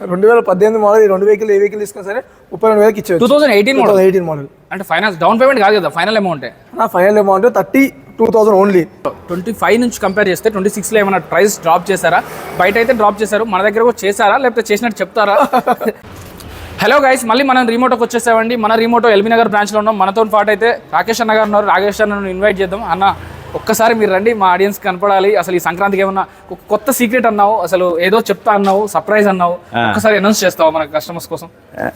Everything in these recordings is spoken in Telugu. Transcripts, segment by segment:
2018 మోడల్ ఈ 2 వెహికల్ ఏ వెహికల్ తీసుకున్నా సరే 32,000కి ఇచ్చేది. 2018 మోడల్ అంటే ఫైనాన్స్ డౌన్ పేమెంట్ కాదు కదా, ఫైనల్ అమౌంట్. నా ఫైనల్ అమౌంట్ 32,000 ఓన్లీ. 25 నుంచి కంపేర్ చేస్తే 26లో ఏమైనా ప్రైస్ డ్రాప్ చేశారా? బయట అయితే డ్రాప్ చేశారు, మన దగ్గర కూడా చేశారా లేకపోతే చేసినట్టు చెప్తారా? హలో గైస్, మళ్ళీ మనం రిమోట్కి వచ్చేసామండి. మన రిమోట్ ఎల్బీ నగర్ బ్రాంచ్లో ఉన్నాం. మనతో పాటు అయితే రాకేష్ అన్న గారు ఉన్నారు. రాకేష్ అన్నను ఇన్వైట్ చేద్దాం. అన్న ఒక్కసారి మీరు రండి, మా ఆడియన్స్ కనపడాలి. అసలు ఈ సంక్రాంతికి ఏమన్నా కొత్త సీక్రెట్ అన్నావు, అసలు ఏదో చెప్తా అన్నావు, సర్ప్రైజ్ అన్నావు, ఒక్కసారి అనౌన్స్ చేస్తావు మన కస్టమర్స్ కోసం?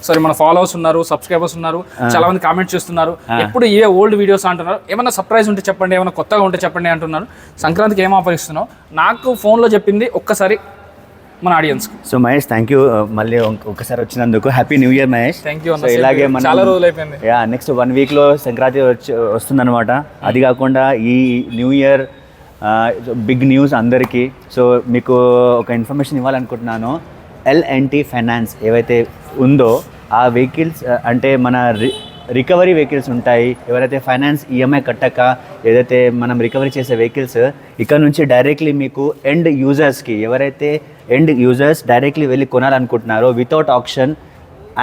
సరే, మన ఫాలోవర్స్ ఉన్నారు, సబ్స్క్రైబర్స్ ఉన్నారు, చాలా మంది కామెంట్ చేస్తున్నారు, ఎప్పుడు ఏ ఓల్డ్ వీడియోస్ అంటున్నారు. ఏమన్నా సర్ప్రైజ్ ఉంటే చెప్పండి, ఏమైనా కొత్తగా ఉంటే చెప్పండి అంటున్నారు. సంక్రాంతికి ఏం ఆఫర్ ఇస్తున్నావు? నాకు ఫోన్లో చెప్పింది ఒక్కసారి మన audience. So Mahesh, thank you మళ్ళీ ఒకసారి వచ్చినందుకు. Happy new year Mahesh. Thank you. ఇలాగే చాలా రోజులు అయిపోయింది. నెక్స్ట్ 1 వీక్లో సంక్రాంతి వస్తుందన్నమాట. అది కాకుండా ఈ న్యూ ఇయర్ బిగ్ న్యూస్ అందరికీ. సో మీకు ఒక ఇన్ఫర్మేషన్ ఇవ్వాలనుకుంటున్నాను. L&T ఫైనాన్స్ ఏవైతే ఉందో ఆ వెహికల్స్ అంటే మన రికవరీ వెహికల్స్ ఉంటాయి. ఎవరైతే ఫైనాన్స్ ఈఎంఐ కట్టక ఏదైతే మనం రికవరీ చేసే వెహికల్స్ ఇక్కడ నుంచి డైరెక్ట్లీ మీకు ఎండ్ యూజర్స్కి, ఎవరైతే ఎండ్ యూజర్స్ డైరెక్ట్లీ వెళ్ళి కొనాలనుకుంటున్నారో వితౌట్ ఆప్షన్.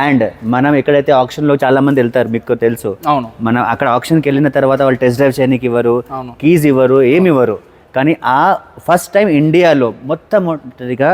అండ్ మనం ఎక్కడైతే ఆప్షన్లో చాలామంది వెళ్తారు, మీకు తెలుసు. అవును. మనం అక్కడ ఆప్షన్కి వెళ్ళిన తర్వాత వాళ్ళు టెస్ట్ డ్రైవ్ చేయడానికి ఇవ్వరు, కీస్ ఇవ్వరు, ఏమి ఇవ్వరు. కానీ ఆ ఫస్ట్ టైం ఇండియాలో మొట్టమొదటిగా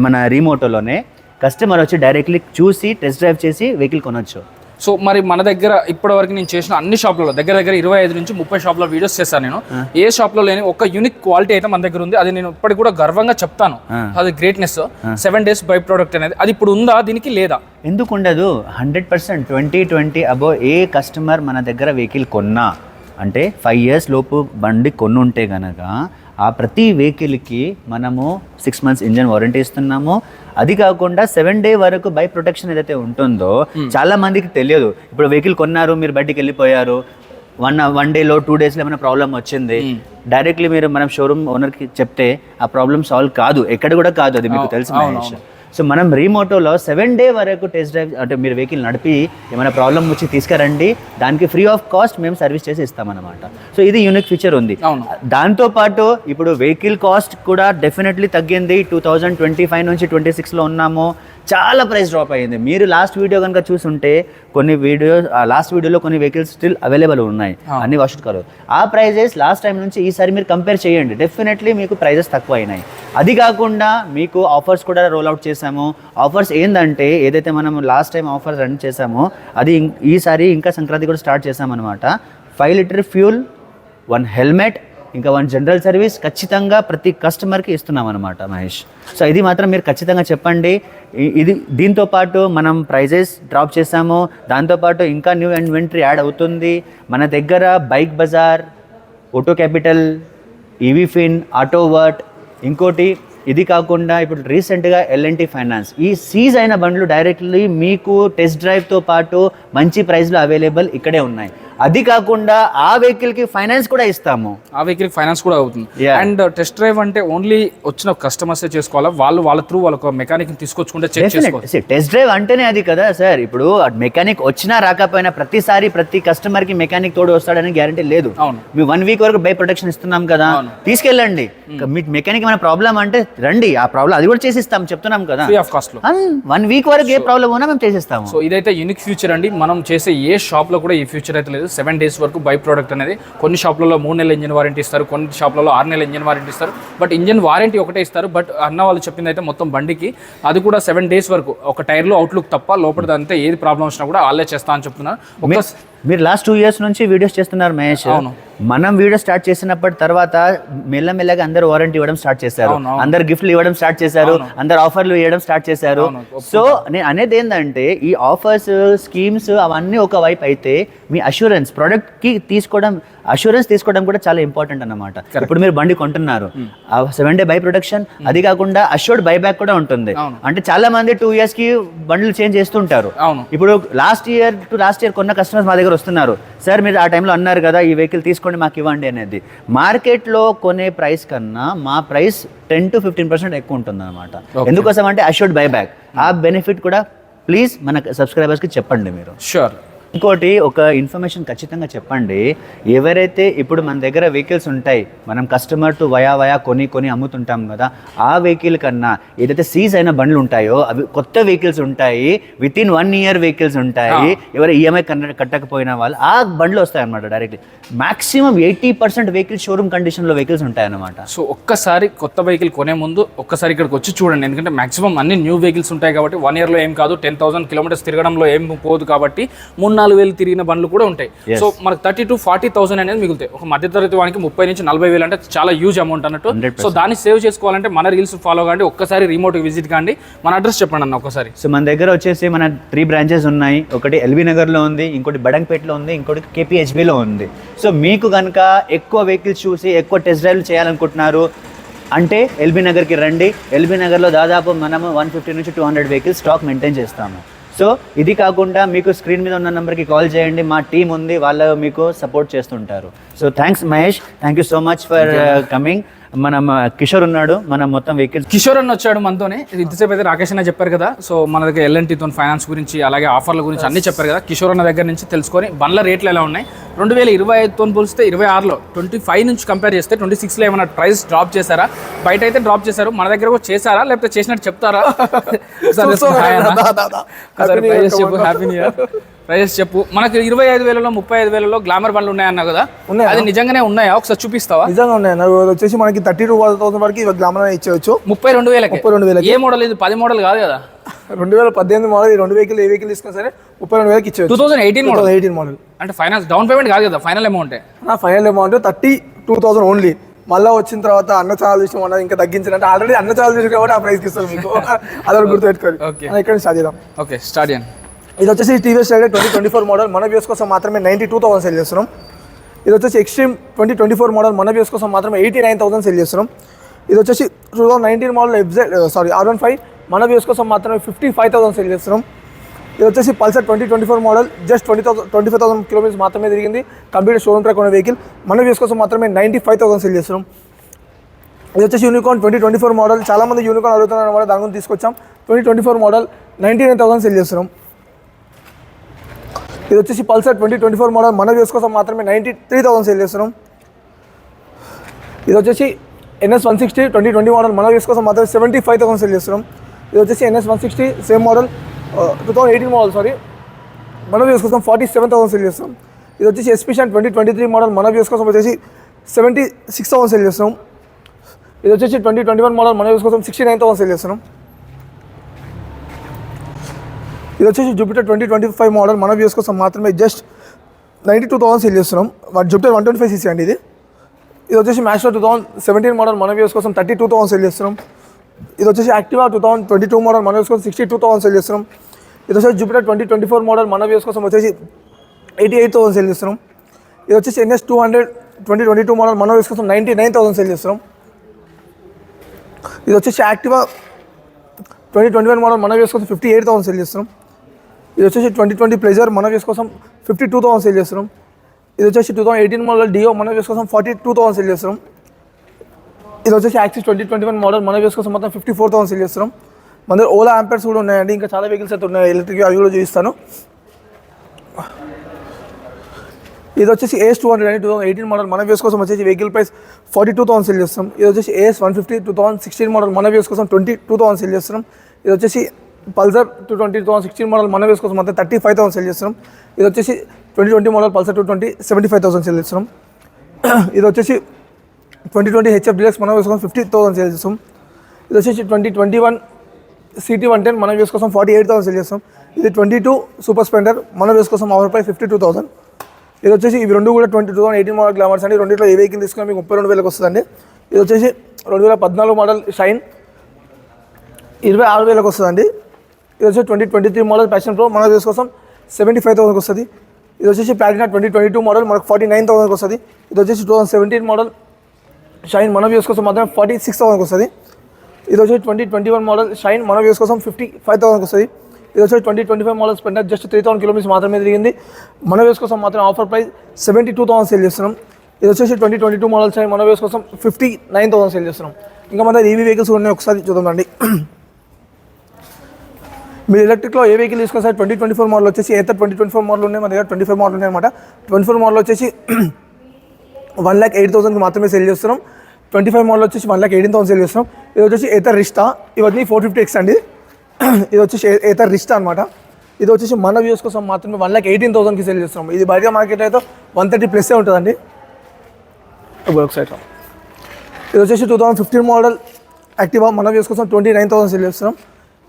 మన రిమోటోలోనే కస్టమర్ వచ్చి డైరెక్ట్లీ చూసి టెస్ట్ డ్రైవ్ చేసి వెహికల్ కొనొచ్చు. సో మరి మన దగ్గర ఇప్పటివరకు నేను చేసిన అన్ని షాప్లలో దగ్గర 25 నుంచి 30 షాప్లో వీడియోస్ చేశాను నేను. ఏ షాప్లో లేని ఒక యూనిక్ క్వాలిటీ అయితే మన దగ్గర ఉంది. అది నేను ఇప్పటికి కూడా గర్వంగా చెప్తాను. అది గ్రేట్నెస్. 7 days బై ప్రోడక్ట్ అనేది అది ఇప్పుడు ఉందా, దీనికి లేదా? ఎందుకు ఉండదు? 100% 2020 అబో ఏ కస్టమర్ మన దగ్గర వెహికల్ కొన్నా అంటే 5 years లోపు బండి కొన్నుంటే కనుక ఆ ప్రతి వెహికల్కి మనము 6 months ఇంజన్ వారంటీ ఇస్తున్నాము. అది కాకుండా 7 day వరకు బై ప్రొటెక్షన్ ఏదైతే ఉంటుందో చాలా మందికి తెలియదు. ఇప్పుడు వెహికల్ కొన్నారు, మీరు బయటికి వెళ్ళిపోయారు, 1 dayలో 2 daysలో ఏమైనా ప్రాబ్లం వచ్చింది, డైరెక్ట్లీ మీరు మనం షోరూమ్ ఓనర్కి చెప్తే ఆ ప్రాబ్లం సాల్వ్ కాదు, ఎక్కడ కూడా కాదు. అది మీకు తెలుసు మహేష్. సో మనం రీమోటోలో 7 day వరకు టెస్ట్ డ్రైవ్ అంటే మీరు వెహికల్ నడిపి ఏమైనా ప్రాబ్లం వచ్చి తీసుకురండి, దానికి ఫ్రీ ఆఫ్ కాస్ట్ మేము సర్వీస్ చేసి ఇస్తామన్నమాట. సో ఇది యూనిక్ ఫీచర్ ఉంది. దాంతోపాటు ఇప్పుడు వెహికల్ కాస్ట్ కూడా డెఫినెట్లీ తగ్గింది. 2025 నుంచి 26లో ఉన్నాము. చాలా ప్రైస్ డ్రాప్ అయ్యింది. మీరు లాస్ట్ వీడియో కనుక చూసుంటే కొన్ని లాస్ట్ వీడియోలో కొన్ని వెహికల్స్ స్టిల్ అవైలబుల్ ఉన్నాయి, అన్ని వాష్ కారు. ఆ ప్రైజెస్ లాస్ట్ టైం నుంచి ఈసారి మీరు కంపేర్ చేయండి, డెఫినెట్లీ మీకు ప్రైజెస్ తక్కువ అయినాయి. అది కాకుండా మీకు ఆఫర్స్ కూడా రోల్ అవుట్ చేసాము. ఆఫర్స్ ఏంటంటే ఏదైతే మనం లాస్ట్ టైం ఆఫర్ రన్ చేసామో అది ఈసారి ఇంకా సంక్రాంతి కూడా స్టార్ట్ చేసామన్నమాట. 5 liter ఫ్యూల్, 1 హెల్మెట్, ఇంకా 1 జనరల్ సర్వీస్ ఖచ్చితంగా ప్రతి కస్టమర్కి ఇస్తున్నాం అనమాట మహేష్. సో ఇది మాత్రం మీరు ఖచ్చితంగా చెప్పండి. ఇది దీంతో పాటు మనం ప్రైజెస్ డ్రాప్ చేసాము. దాంతోపాటు ఇంకా న్యూ ఇన్వెంటరీ యాడ్ అవుతుంది. మన దగ్గర Bike Bazaar, Auto Capital, EV Fin, Auto Vert, ఇంకోటి ఇది కాకుండా ఇప్పుడు రీసెంట్గా L&T ఫైనాన్స్ ఈ సీజ్ అయిన బండ్లు డైరెక్ట్లీ మీకు టెస్ట్ డ్రైవ్తో పాటు మంచి ప్రైస్లో అవైలబుల్ ఇక్కడే ఉన్నాయి. అది కాకుండా ఆ వెహికల్ కి ఫైనాన్స్ కూడా ఇస్తాము. ఆ వెహికల్ ఫైనాన్స్ కూడా అవుతుంది. అండ్ టెస్ట్ డ్రైవ్ అంటే ఓన్లీ వచ్చిన కస్టమర్స్ చేసుకోవాలా, వాళ్ళ త్రూ వాళ్ళ మెకానిక్ తీసుకొచ్చుకుంటే చెక్ చేసుకోవాలి. టెస్ట్ డ్రైవ్ అంటేనే అది కదా సార్. ఇప్పుడు మెకానిక్ వచ్చినా రాకపోయినా ప్రతిసారి ప్రతి కస్టమర్ కి మెకానిక్ తోడు వస్తాడని గ్యారంటీ లేదు. మీ 1 week వరకు బై ప్రొటెక్షన్ ఇస్తున్నాం కదా, తీసుకెళ్ళండి. మీ మెకానిక్ ఏమైనా ప్రాబ్లం అంటే రండి, ఆ ప్రాబ్లం అది కూడా చేసిస్తాం, చెప్తున్నాం కదా, ఫ్రీ ఆఫ్ కాస్ట్ లో. 1 week వరకు ఏ ప్రాబ్లం ఉన్నా మేము చేసిస్తాము. సో ఇదైతే యూనిక్ ఫ్యూచర్ అండి. మనం చేసే ఏ షాప్ లో కూడా ఈ ఫ్యూచర్ అయితే లేదు. 7 days వరకు బై ప్రోడక్ట్ అనేది. కొన్ని షాప్లలో 3 నెలల ఇంజిన్ వారంటీ ఇస్తారు, కొన్ని షాప్లలో 6 నెలల ఇంజిన్ వారంటీ ఇస్తారు. బట్ ఇంజిన్ వారంటీ ఒకటే ఇస్తారు. బట్ అన్న వాళ్ళు చెప్పింది అయితే మొత్తం బండికి అది కూడా 7 days వరకు, ఒక టైర్లో అవుట్లుక్ తప్ప లోపల అంతా ఏది ప్రాబ్లం వచ్చినా కూడా వాళ్ళే చేస్తా అని చెప్తున్నారు. మీరు లాస్ట్ 2 years నుంచి వీడియోస్ చేస్తున్నారు మహేష్. మనం వీడియో స్టార్ట్ చేసినప్పటి తర్వాత మెల్లమెల్లగా అందరు వారంటీ ఇవ్వడం స్టార్ట్ చేశారు, అందరు గిఫ్ట్లు ఇవ్వడం స్టార్ట్ చేశారు, అందరు ఆఫర్లు ఇవ్వడం స్టార్ట్ చేశారు. సో నేను అనేది ఏంటంటే ఈ ఆఫర్స్, స్కీమ్స్ అవన్నీ ఒక వైపు అయితే మీ అష్యూరెన్స్ ప్రోడక్ట్ కి అష్యూరెన్స్ తీసుకోవడం కూడా చాలా ఇంపార్టెంట్ అన్నమాట. ఇప్పుడు మీరు బండి కొంటున్నారు, 7 day బై ప్రొటెక్షన్, అది కాకుండా అష్యూర్డ్ బై బ్యాక్ కూడా ఉంటుంది. అంటే చాలా మంది 2 years కి బండ్లు చేంజ్ చేస్తుంటారు. ఇప్పుడు లాస్ట్ ఇయర్ కొన్న కస్టమర్స్ మా దగ్గర వస్తున్నారు, సార్ మీరు ఆ టైంలో అన్నారు కదా ఈ వెహికల్ తీసుకోండి మాకు ఇవ్వండి అనేది. మార్కెట్లో కొనే ప్రైస్ కన్నా మా ప్రైస్ 10 to 15% ఎక్కువ ఉంటుంది అనమాట. ఎందుకోసం అంటే అష్యూర్డ్ బై బ్యాక్. ఆ బెనిఫిట్ కూడా ప్లీజ్ మన సబ్స్క్రైబర్స్కి చెప్పండి మీరు. షూర్. ఇంకోటి ఒక ఇన్ఫర్మేషన్ ఖచ్చితంగా చెప్పండి, ఎవరైతే ఇప్పుడు మన దగ్గర వెహికల్స్ ఉంటాయి, మనం కస్టమర్ టు వయా కొని అమ్ముతుంటాం కదా, ఆ వెహికల్ కన్నా ఏదైతే సీజ్ అయిన బండ్లు ఉంటాయో అవి కొత్త వెహికల్స్ ఉంటాయి, విత్ ఇన్ 1 year వెహికల్స్ ఉంటాయి, ఎవరు ఈఎంఐ కట్టకపోయిన వాళ్ళు ఆ బండ్లు వస్తాయి అనమాట డైరెక్ట్లీ. మాక్సిమం 80% వెహికల్ షోరూమ్ కండిషన్లో వెహికల్స్ ఉంటాయి అన్నమాట. సో ఒక్కసారి కొత్త వెహికల్ కొనే ముందు ఒక్కసారి ఇక్కడికి వచ్చి చూడండి, ఎందుకంటే మాక్సిమం అన్ని న్యూ వెహికల్స్ ఉంటాయి కాబట్టి 1 yearలో ఏం కాదు, 10,000 kilometers తిరగడంలో ఏం పోదు కాబట్టి 3-4 తిరిగిన బండ్లు కూడా ఉంటాయి. సో మనకు 30,000 to 40,000 అనేది మిగులుతాయి. ఒక మధ్యతరగతి వానికి 30,000 నుంచి 40,000 అంటే చాలా హ్యూజ్ అమౌంట్ అన్నట్టు. సో దాన్ని సేవ్ చేసుకోవాలంటే మన రీల్స్ ఫాలో కాండి, ఒక్కసారి రిమోట్ విజిట్ కాండి. మన అడ్రస్ చెప్పండి అన్న ఒకసారి. సో మన దగ్గర వచ్చేసి మన 3 branches ఉన్నాయి. ఒకటి ఎల్బీ నగర్లో ఉంది, ఇంకోటి బడంగపేటలో ఉంది, ఇంకోటి కేపీహెచ్బీలో ఉంది. సో మీకు కనుక ఎక్కువ వెహికల్స్ చూసి ఎక్కువ టెస్ట్ డ్రైవ్లు చేయాలనుకుంటున్నారు అంటే ఎల్బీ నగర్కి రండి. ఎల్బీ నగర్లో దాదాపు మనము 150 నుంచి 200 వెహికల్స్ స్టాక్ మెయింటైన్ చేస్తాము. సో ఇది కాకుండా మీకు స్క్రీన్ మీద ఉన్న నెంబర్కి కాల్ చేయండి, మా టీం ఉంది, వాళ్ళు మీకు సపోర్ట్ చేస్తుంటారు. So thanks Mahesh, thank you so much for coming. మనం కిషోర్ ఉన్నాడు, మనం మొత్తం వెహికల్స్ కిషోర్ అన్న వచ్చాడు మనతోనే. ఇంతసేపు అయితే రాకేష్ అన్న చెప్పారు కదా, సో మన దగ్గర ఎల్ఎన్టీతో ఫైనాన్స్ గురించి అలాగే ఆఫర్ల గురించి అన్ని చెప్పారు కదా. కిషోర్ అన్న దగ్గర నుంచి తెలుసుకొని బండ్ల రేట్లు ఎలా ఉన్నాయి, 2025తో పోలిస్తే 26లో 25 నుంచి కంపేర్ చేస్తే 26లో ఏమైనా ప్రైస్ డ్రాప్ చేశారా, బయట అయితే డ్రాప్ చేశారు, మన దగ్గర కూడా చేశారా లేకపోతే చేసినట్టు చెప్తారా? Happy new year. ప్రైజెస్ చెప్పు. మనకి 25,000లో 35,000లో గ్లామర్ బండ్లు ఉన్నాయన్నా కదా, అది నిజంగానే ఉన్నాయా? ఒకసారి చూపిస్తావా? నిజంగా ఉన్నాయి. వచ్చేసి మనకి 32,000 వరకు గ్లామర్ ఇచ్చేవచ్చు. 32,000. ఏ మోడల్ ఇది? 10 మోడల్ కాదు కదా, 2018 మోడల్. ఈ 2 వెహికల్ ఏ వెహికల్ తీసుకున్నా సరే 32,000 ఇచ్చేవచ్చు. 2018 మోడల్ అంటే ఫైనాన్స్ డౌన్ పేమెంట్ కాదు కదా, final amount. Final amount 32,000 only. మళ్ళీ వచ్చిన తర్వాత అన్న ఛానల్ చూసి మనం ఇంకా తగ్గించాలంటే ఆల్రెడీ అన్న ఛానల్ చూసి కాబట్టి ఆ ప్రైస్కి ఇస్తాను మీకు. అదొకటి గుర్తుపెట్టుకోండి. ఇక్కడ స్టార్ట్ చేద్దాం. ఓకే స్టార్ట్ చేయండి. ఇది వచ్చేసి టీవీఎస్ రైడర్ 2024 మోడల్ మన వ్యూస్ కోసం మాత్రమే 92,000 సెల్ చేస్తున్నాం. ఇది వచ్చేసి ఎక్స్ట్రీమ్ 2024 మోడల్ మన వ్యూస్ కోసం మాత్రమే 89,000 సెల్ చేస్తున్నాం. ఇది వచ్చేసి 2019 మోడల్ R15 మన వ్యూస్ కోసం మాత్రమే 55,000 సెల్ చేస్తున్నాం. ఇది వచ్చేసి పల్సర్ 2024 మోడల్ జస్ట్ 25,000 కిలోమీటర్స్ మాత్రమే తిరిగింది. కంప్లీట్ షోరూమ్ ట్రాక్ ఉన్న వెహికల్ మన వ్యూస్ కోసం మాత్రమే 95,000 సెల్ చేస్తున్నాం. ఇది వచ్చేసి యూనికార్న్ 2024 మోడల్. చాలామంది యూనికార్న్ అడుగుతున్నారు అన్నమాట, దాని గురించి తీసుకొచ్చాం. 2024 మోడల్ 99,000 సెల్ చేస్తున్నాం. ఇది వచ్చేసి పల్సర్ 2024 మోడల్ మన వ్యూస్ కోసం మాత్రమే 93,000 సేల్ చేస్తున్నాం. ఇది వచ్చేసి NS 160 2020 మోడల్ మన వ్యూస్ కోసం మాత్రమే 75,000 సేల్ చేస్తున్నాం. ఇది వచ్చేసి NS 160 సేమ్ మోడల్ 2018 మోడల్ మన వ్యూస్ కోసం 47,000 సేల్ చేస్తున్నాం. ఇది వచ్చేసి ఎస్పిషన్ 2023 మోడల్ మన వ్యూస్ కోసం వచ్చేసి 76,000 సేల్ చేస్తున్నాం. ఇది వచ్చేసి 2021 మోడల్ మన వ్యూస్ కోసం 69,000 సేల్ చేస్తున్నాం. ఇది వచ్చేసి జూపిటర్ 2025 మోడల్ మన వ్యూస్ కోసం మాత్రమే జస్ట్ 92,000 సేల్ చేస్తున్నాం. జూపిటర్ 125cc అండి ఇది. ఇది వచ్చేసి మ్యాస్టర్ 2017 మోడల్ మన వ్యూస్ కోసం 32,000 సేల్ చేస్తున్నాం. ఇది వచ్చేసి యాక్టివా 2022 మోడల్ మన వ్యూస్ కోసం 62,000 సేల్ చేస్తున్నాం. ఇది వచ్చేసి జూపిటర్ 2024 మోడల్ మన వ్యూస్ కోసం వచ్చేసి 88,000 సేల్ చేస్తున్నాం. ఇది వచ్చేసి NS 200 2022 మోడల్ మన వ్యూస్ కోసం 99,000 సేల్ చేస్తున్నాం. ఇది వచ్చేసి యాక్టివా 2021 మోడల్ మన వ్యూస్ కోసం 58,000 సేల్ చేస్తున్నాం. ఇది వచ్చేసి 2020 ప్లెజర్ మన వ్యూస్ కోసం 52,000 సేల్ చేస్తున్నాం. ఇది వచ్చేసి 2018 మోడల్ డియో మన వ్యూస్ కోసం 42,000 సేల్ చేస్తున్నాం. ఇది వచ్చేసి యాక్సిస్ 2021 మోడల్ మన వ్యూస్ కోసం మొత్తం 54,000 సేల్ చేస్తున్నాం. మన దగ్గర ఓలా యాంపర్స్ కూడా ఉన్నాయండి, ఇంకా చాలా వెహికల్స్ అయితే ఉన్నాయి ఎలక్ట్రిక్, అవి కూడా చూపిస్తాను. ఇది వచ్చేసి AS 200 అని 2018 మోడల్ మన వ్యూస్ కోసం వచ్చేసి వెహికల్ ప్రైస్ 42,000 సేల్ చేస్తున్నాం. ఇది వచ్చేసి AS 150 2016 మోడల్ మన వ్యూస్ కోసం 22,000 సేల్ చేస్తున్నాం. ఇది వచ్చేసి పల్సర్ 2016 మోడల్ మన వ్యూస్ కోసం మొత్తం 35,000 సేల్ చేస్తున్నాం. ఇది వచ్చేసి 2020 మోడల్ పల్సర్ 220 75,000 సేల్ చేస్తున్నాం. ఇది వచ్చేసి 2020 HF డీలక్స్ మన వ్యూస్ కోసం 50,000 సేల్ చేస్తాం. ఇది వచ్చేసి 2021 CT 110 మన వ్యూస్ కోసం 48,000 సేల్ చేస్తాం. ఇది 22 సూపర్ స్ప్లెండర్ మన వ్యూస్ కోసం ఆఫర్ ప్రైస్ 52,000. ఇది వచ్చేసి ఇవి రెండు కూడా 2018 మోడల్ గ్లామర్స్ అండి. రెండింటిలో ఏ వెహికల్ తీసుకున్నా మీకు 32,000 వస్తుందండి. ఇది వచ్చేసి 2014 మోడల్ షైన్ 26,000 వస్తుందండి. ఇది వచ్చేసి 2023 మోడల్ ప్యాషన్ ప్రో మన వ్యూస్ కోసం 75,000 వస్తుంది. ఇది వచ్చేసి ప్లాటినా 2022 మోడల్ మనకు 49,000 వస్తుంది. ఇది వచ్చేసి 2017 మోడల్ షైన్ మన వ్యూస్ కోసం మాత్రం 46,000 వస్తుంది. ఇది వచ్చేసి 2021 మోడల్ షైన్ మన వ్యూస్ కోసం 55,000 వస్తుంది. ఇది వచ్చేసి 2025 మోడల్ స్ప్లెండర్ జస్ట్ 3,000 కిలోమీటర్స్ మాత్రమే తిరిగింది. మన వ్యూస్ కోసం మాత్రం ఆఫర్ ప్రైస్ 72,000 సేల్ చేస్తున్నాం. ఇది వచ్చేసి 2022 మోడల్ షైన్ మన వ్యూస్ కోసం 59,000 సేల్ చేస్తున్నాం. ఇంకా మన EV వెహికల్స్ ఉన్నాయి, ఒకసారి చూద్దామండి. మీరు ఎలక్ట్రిక్లో ఏ వెహికల్ తీసుకున్న సార్ 2024 మోడల్ వచ్చేసి ఏతర్ 2024 మోడల్ ఉన్నాయి, మన దగ్గర 25 మోడల్ ఉన్నాయి అనమాట. 24 మోడల్ వచ్చేసి 1,08,000కి మాత్రమే సేల్ చేస్తున్నాం. 25 మోడల్ వచ్చేసి 1,18,000 సేల్ చేస్తున్నాం. ఇది వచ్చేసి ఏతర్ రిస్టా, ఇవన్నీ 450X అండి. ఇది వచ్చేసి ఏతర్ రిస్టా అనమాట. ఇది వచ్చేసి మన వ్యూస్ కోసం మాత్రమే 1,18,000కి సేల్ చేస్తున్నాం. ఇది బయట మార్కెట్ అయితే 130+ ఉంటుందండి. ఒకసారి ఇది వచ్చేసి 2015 మోడల్ యాక్టివా మన వ్యూస్ కోసం 29,000 సేల్ చేస్తున్నాం.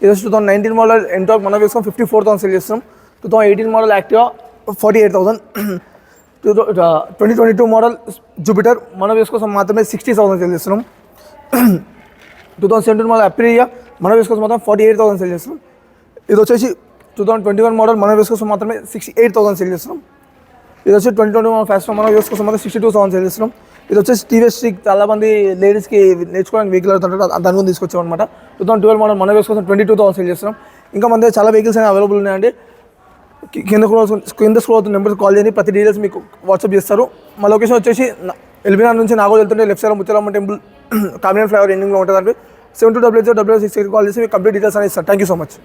ఇది వచ్చి 2019 మోడల్ ఎంటాక్ మన వేసుకొని 54,000 సేల్ చేస్తున్నాం. 2018 మోడల్ యాక్టివా 48,000. 2022 మోడల్ జూపిటర్ మన వేసుకోసం మాత్రమే 60,000 సేల్ చేస్తున్నాం. 2017 మోడల్ అప్రియా మన వేసుకోసం మాత్రం 48,000 సేల్ చేస్తున్నాం. ఇది వచ్చేసి 2021 మోడల్ మన వేసుకోసం మాత్రమే 68,000 సేల్ చేస్తున్నాం. ఇది వచ్చి 2020 మోడల్ ఫాస్ట్ మన వేసుకోసం మాత్రం 62,000 సేల్ చేస్తున్నాం. ఇది వచ్చేసి టీవీఎస్ స్ట్రిక్, చాలామంది లేడీస్కి నేర్చుకోవడానికి వెహికల్ అవుతుంటారు, దాని గురించి తీసుకొచ్చాం అనమాట. 2012 మోడల్ మన వేసుకోసం 22,000 సేల్ చేస్తున్నాం. ఇంకా మన దగ్గర చాలా వెహికల్స్ అనేవి అవైలబుల్ ఉన్నాయండి. కింద స్క్రోల్ అవుతున్న నెంబర్కి కాల్ చేయండి, ప్రతి డీటెయిల్స్ మీకు వాట్సాప్ చేస్తారు. మా లొకేషన్ వచ్చేసి ఎల్బీనగర్ నుంచి నాగోల్ వెళ్తుంటే left side Muthyalamma temple Kamineni flyover ఎండింగ్లో ఉంటుంది. 72000066 కాల్ చేసి మీకు కంప్లీట్ డీటెయిల్స్ అనేది ఇస్తారు. Thank you so much.